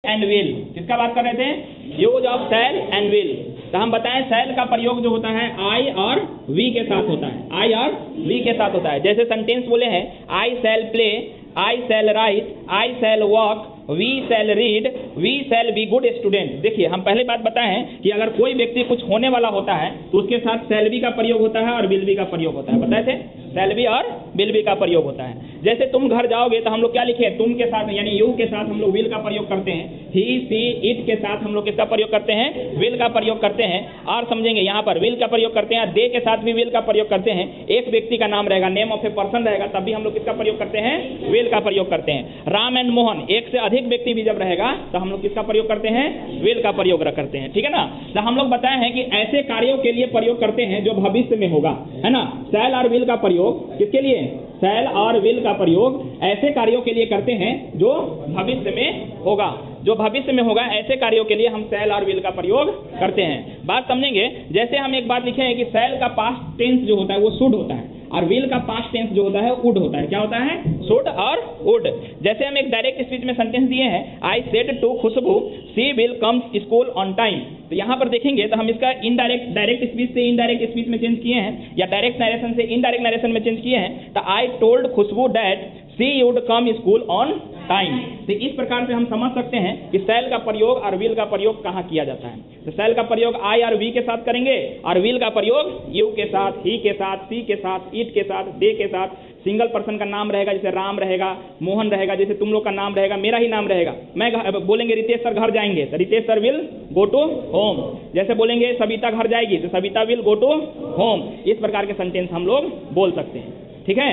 And will, किसका बात कर रहे थे? Use of shall and will. तो हम बताएं शैल का प्रयोग जो होता है आई और वी के साथ होता है, आई और वी के साथ होता है। जैसे सेंटेंस बोले हैं I shall play, I shall write, I shall walk, we shall read, we shall be good student. देखिए हम पहले बात बताए हैं कि अगर कोई व्यक्ति कुछ होने वाला होता है तो उसके साथ शैल बी का प्रयोग होता है और विल बी का प्रयोग होता है। बताए थे शैल बी और विल बी का प्रयोग होता है। जैसे तुम घर जाओगे तो हम लोग क्या लिखे? तुम के साथ यानी यू के साथ हम लोग विल का प्रयोग करते हैं। ही सी इट के साथ हम लोग किसका प्रयोग करते हैं? विल का प्रयोग करते हैं। और समझेंगे यहाँ पर विल का प्रयोग करते हैं, दे के साथ भी विल का प्रयोग करते हैं। एक व्यक्ति का नाम रहेगा, नेम ऑफ ए पर्सन रहेगा, तब भी हम लोग किसका प्रयोग करते हैं? विल का प्रयोग करते हैं। राम एंड मोहन, एक से अधिक व्यक्ति भी जब रहेगा तो हम लोग किसका प्रयोग करते हैं? विल का प्रयोग करते हैं। ठीक है ना। तो हम लोग बताए हैं कि ऐसे कार्यों के लिए प्रयोग करते हैं जो भविष्य में होगा, है ना। शैल और विल का प्रयोग किसके लिए? शैल और विल का प्रयोग ऐसे कार्यों के लिए करते हैं जो भविष्य में होगा, जो भविष्य में होगा ऐसे कार्यों के लिए हम शैल और विल का प्रयोग करते हैं। बात समझेंगे। जैसे हम एक बात लिखे हैं कि शैल का पास्ट टेंस जो होता है वो शुड होता है और विल का पास्ट टेंस जो होता है वुड होता है। क्या होता है? शुड और वुड। जैसे हम एक डायरेक्ट स्पीच में सेंटेंस दिए हैं I said to Khushbu she will come school on time. तो यहाँ पर देखेंगे तो हम इसका इनडायरेक्ट डायरेक्ट स्पीच से इनडायरेक्ट स्पीच में चेंज किए हैं या डायरेक्ट नरेशन से इनडायरेक्ट नरेशन में चेंज किए हैं। तो I told Khushbu that she would come school on time. तो इस प्रकार से हम समझ सकते हैं कि शैल का प्रयोग और विल का प्रयोग कहाँ किया जाता है। तो शैल का प्रयोग आई और वी के साथ करेंगे और विल का प्रयोग यू के साथ, ही के साथ, सी के साथ, इट के साथ, दे के साथ। सिंगल पर्सन का नाम रहेगा, जैसे राम रहेगा, मोहन रहेगा, जैसे तुम लोग का नाम रहेगा, मेरा ही नाम रहेगा। मैं बोलेंगे रितेश सर घर जाएंगे तो Ritesh sir will go to home. जैसे बोलेंगे सविता घर जाएगी तो Savita will go to home. इस प्रकार के सेंटेंस हम लोग बोल सकते हैं। ठीक है।